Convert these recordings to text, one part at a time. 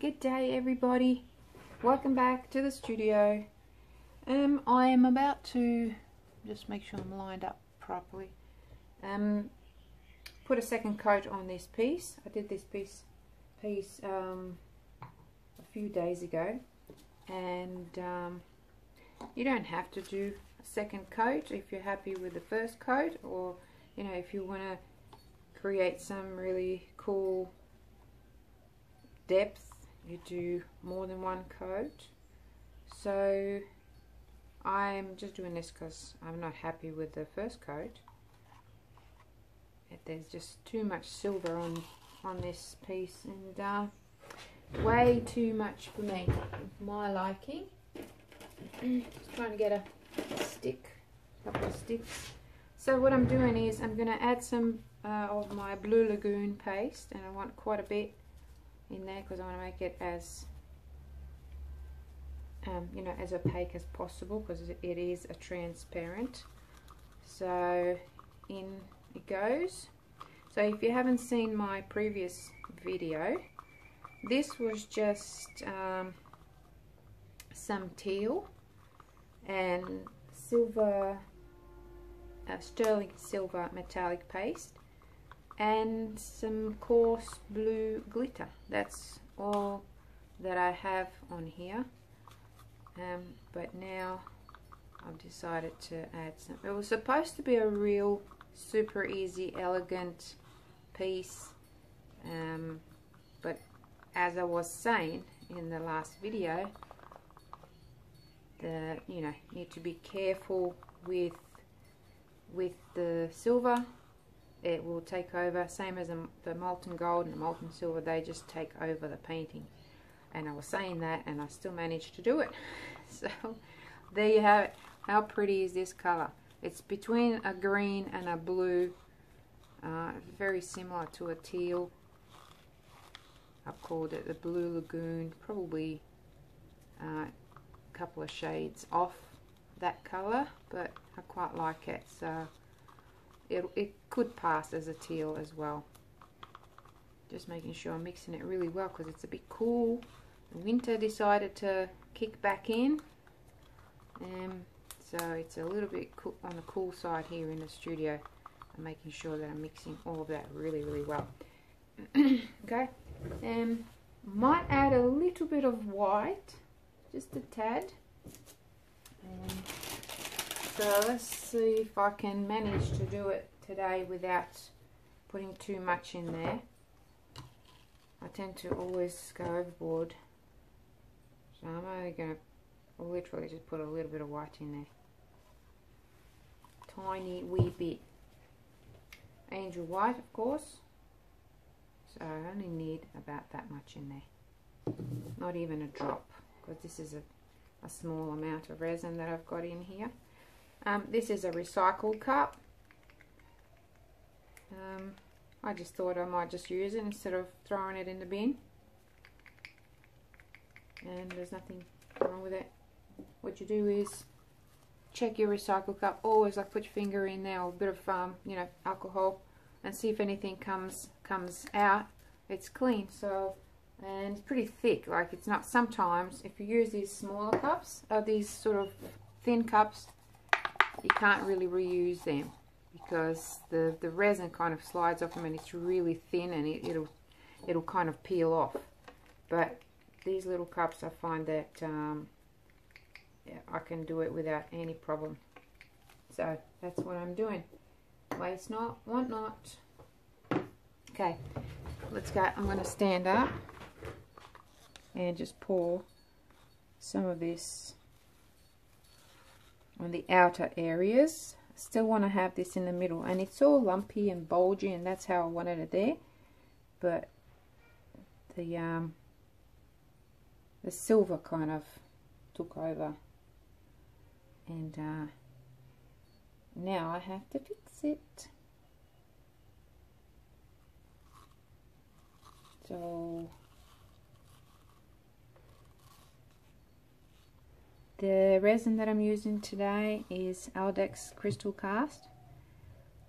Good day everybody, welcome back to the studio. I am about to just make sure I'm lined up properly. Put a second coat on this piece. I did this piece a few days ago, and you don't have to do a second coat if you're happy with the first coat, or you know, if you want to create some really cool depth, you do more than one coat. So I'm just doing this because I'm not happy with the first coat. There's just too much silver on this piece, and way too much for me, my liking. Just trying to get a couple of sticks. So what I'm doing is I'm going to add some of my Blue Lagoon paste, and I want quite a bit in there because I want to make it as you know, as opaque as possible, because it is a transparent. So in it goes. So if you haven't seen my previous video, this was just some teal and silver, sterling silver metallic paste, and some coarse blue glitter. That's all that I have on here. But now I've decided to add some. It was supposed to be a real super easy, elegant piece, but as I was saying in the last video, you know, need to be careful with the silver. It will take over, same as the molten gold and the molten silver, they just take over the painting. And I was saying that, and I still managed to do it. So there you have it. How pretty is this color? It's between a green and a blue, very similar to a teal. I've called it the Blue Lagoon, probably a couple of shades off that color, but I quite like it, so it could pass as a teal as well. Just making sure I'm mixing it really well because it's a bit cool. Winter decided to kick back in, so it's a little bit cool, on the cool side here in the studio. I'm making sure that I'm mixing all of that really, really well. Okay, might add a little bit of white, just a tad. So let's see if I can manage to do it today without putting too much in there. I tend to always go overboard, so I'm only going to literally just put a little bit of white in there. Tiny wee bit. Angel white, of course. So I only need about that much in there. Not even a drop, because this is a small amount of resin that I've got in here. This is a recycled cup. I just thought I might just use it instead of throwing it in the bin. And there's nothing wrong with it. What you do is check your recycle cup. Always, like, put your finger in there, or a bit of you know, alcohol, and see if anything comes out. It's clean. So, and it's pretty thick. Like, it's not. Sometimes if you use these smaller cups, or these sort of thin cups, you can't really reuse them, because the resin kind of slides off them, and it's really thin, and it'll kind of peel off. But these little cups, I find that yeah, I can do it without any problem. So that's what I'm doing. Waste not, want not. Okay, let's go. I'm going to stand up and just pour some of this on the outer areas. Still want to have this in the middle, and it's all lumpy and bulgy, and that's how I wanted it there. But the silver kind of took over, and now I have to fix it. So the resin that I'm using today is Dancks Crystal Cast.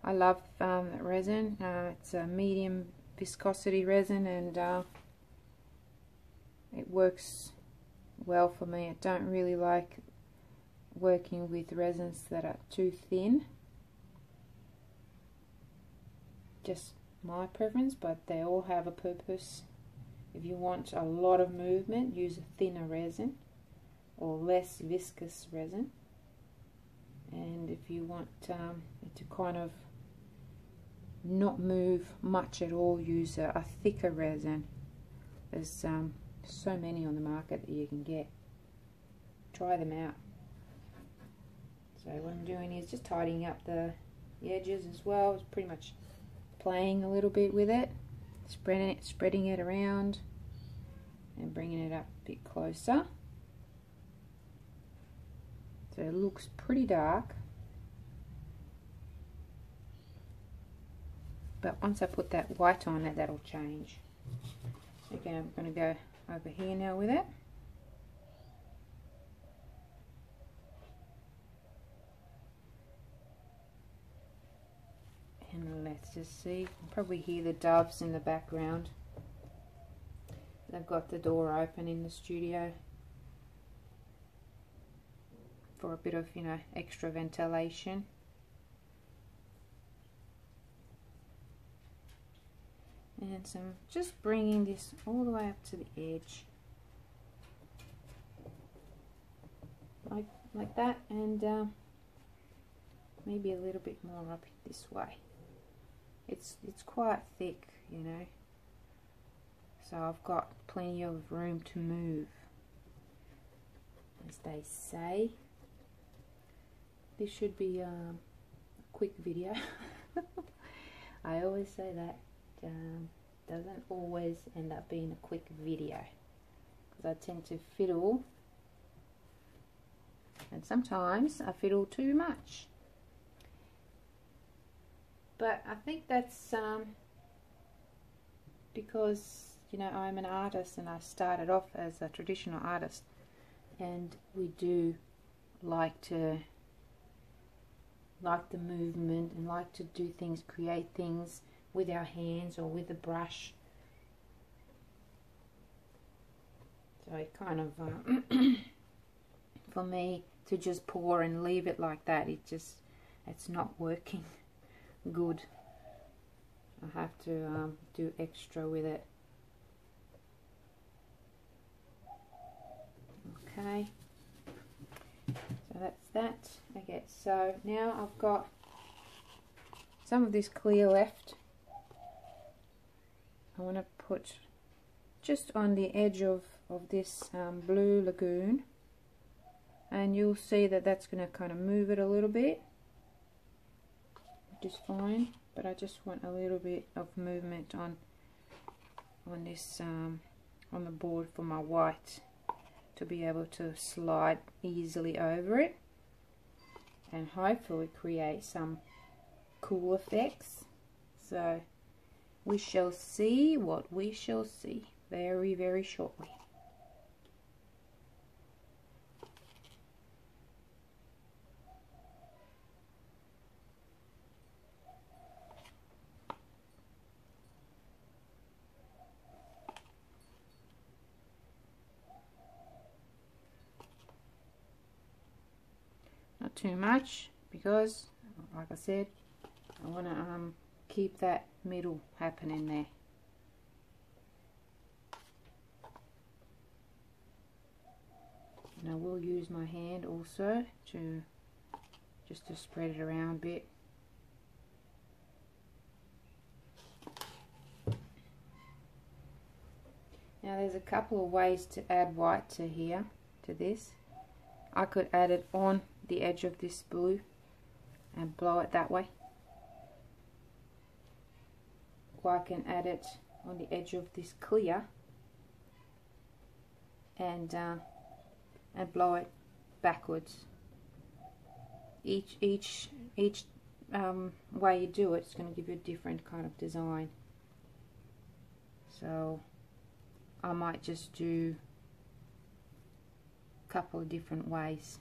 I love that resin. It's a medium viscosity resin, and it works well for me. I don't really like working with resins that are too thin. Just my preference, but they all have a purpose. If you want a lot of movement, use a thinner resin or less viscous resin. And if you want it to kind of not move much at all, use a thicker resin. There's so many on the market that you can get. Try them out. So what I'm doing is just tidying up the edges as well. It's pretty much playing a little bit with it, spreading it around and bringing it up a bit closer. So it looks pretty dark, but once I put that white on it, that'll change. Okay, I'm going to go over here now with it. And let's just see, you can probably hear the doves in the background. They've got the door open in the studio for a bit of, you know, extra ventilation. And so I'm just bringing this all the way up to the edge, like that, and maybe a little bit more up this way. It's quite thick, you know, so I've got plenty of room to move, as they say. This should be a quick video. I always say that. Doesn't always end up being a quick video because I tend to fiddle, and sometimes I fiddle too much. But I think that's because, you know, I'm an artist and I started off as a traditional artist, and we do like the movement and like to do things, create things with our hands or with a brush. So it kind of for me to just pour and leave it like that, it's not working good. I have to do extra with it. Okay, so that's that. Okay, so now I've got some of this clear left. I want to put just on the edge of this blue lagoon, and you'll see that that's going to kind of move it a little bit, which is fine, but I just want a little bit of movement on this on the board for my white to be able to slide easily over it and hopefully create some cool effects. So we shall see what we shall see very, very shortly. Not too much, because like I said, I want to keep that middle happening there. And I will use my hand also to spread it around a bit. Now there's a couple of ways to add white to here, to this. I could add it on the edge of this blue and blow it that way. Or I can add it on the edge of this clear and blow it backwards. Each way you do it, it's going to give you a different kind of design. So I might just do a couple of different ways.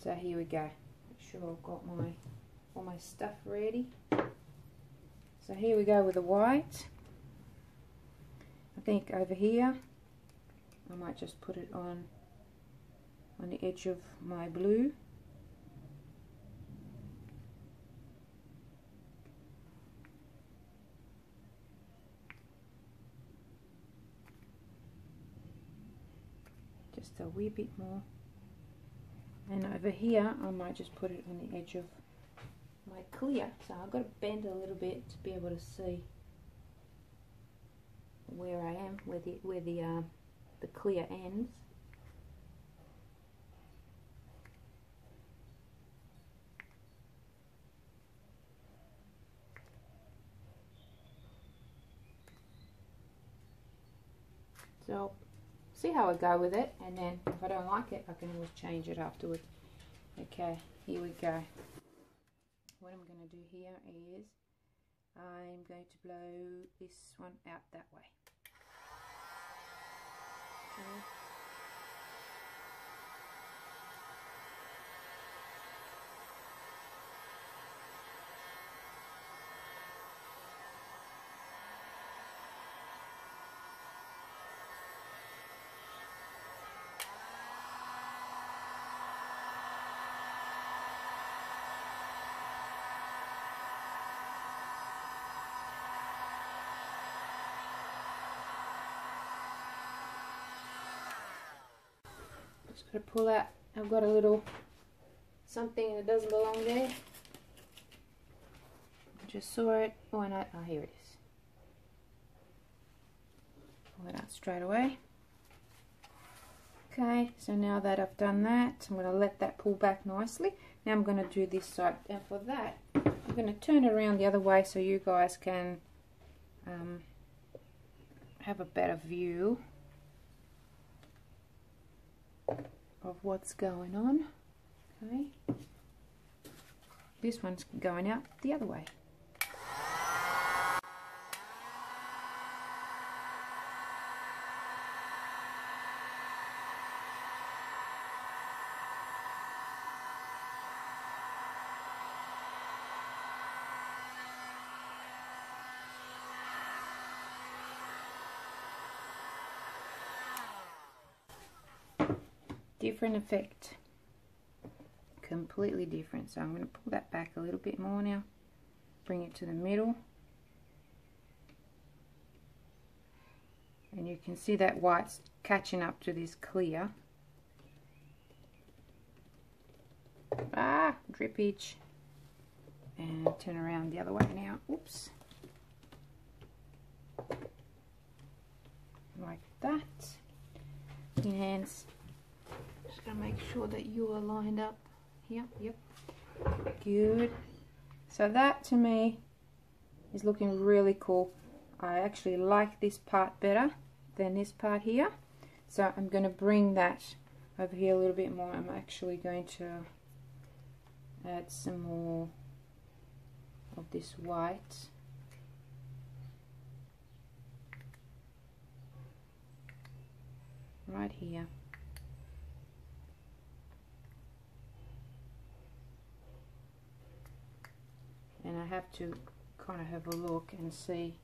So here we go. Make sure I've got all my stuff ready. So here we go with the white. I think over here I might just put it on the edge of my blue. Just a wee bit more. And over here I might just put it on the edge of my clear. So I've got to bend a little bit to be able to see where I am, where the clear ends. So see how I go with it, and then if I don't like it, I can always change it afterward. Okay, here we go. What I'm going to do here is I'm going to blow this one out that way. Okay. Just got to pull out. I've got a little something that doesn't belong there. I just saw it. Oh no! Oh, here it is. Pull it out straight away. Okay, so now that I've done that, I'm going to let that pull back nicely. Now I'm going to do this side, and for that, I'm going to turn it around the other way so you guys can have a better view of what's going on. Okay, this one's going out the other way. Different effect, completely different. So I'm going to pull that back a little bit more now, bring it to the middle, and you can see that white's catching up to this clear. Drippage, and turn around the other way now. Oops, like that. Your hands. Just gonna make sure that you are lined up here. Yep, good. So that to me is looking really cool. I actually like this part better than this part here, so I'm going to bring that over here a little bit more. I'm actually going to add some more of this white. Right here. And I have to kind of have a look and see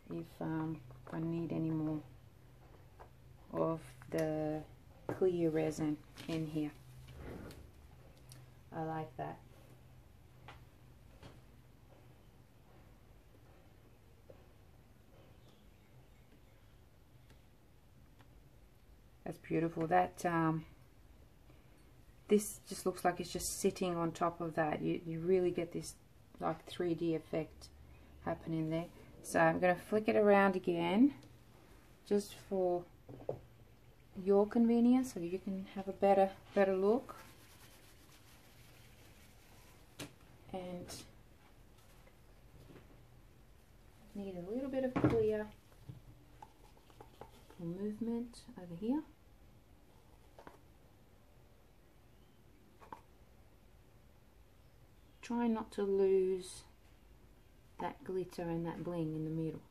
if I need any more of the clear resin in here. I like that. That's beautiful. That this just looks like it's just sitting on top of that. You really get this like 3D effect happening there. So I'm going to flick it around again just for your convenience so you can have a better look. And need a little bit of clear for movement over here. Try not to lose that glitter and that bling in the middle.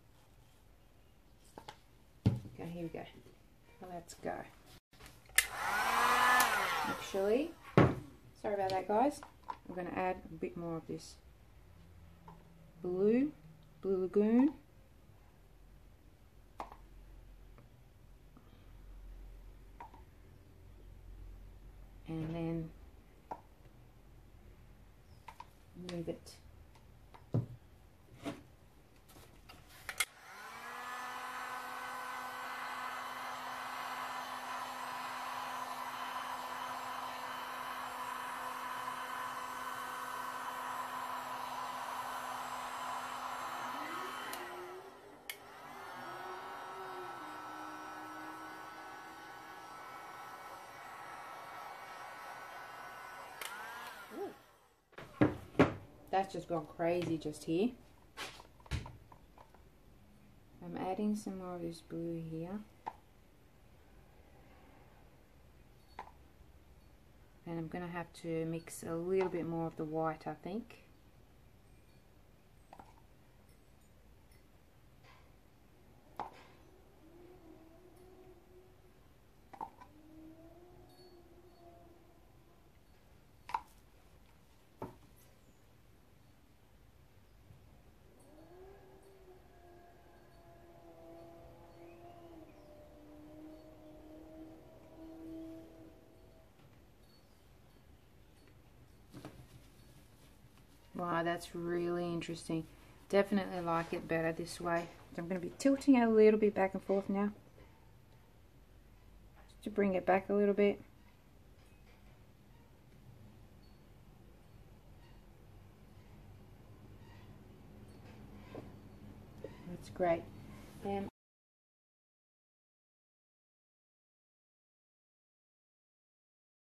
Okay, here we go. Let's go. Actually, sorry about that, guys. I'm going to add a bit more of this Blue Lagoon. and then move it. That's just gone crazy just here. I'm adding some more of this blue here. And I'm going to have to mix a little bit more of the white, I think. Wow, that's really interesting. Definitely like it better this way. So I'm going to be tilting it a little bit back and forth now, just to bring it back a little bit. That's great.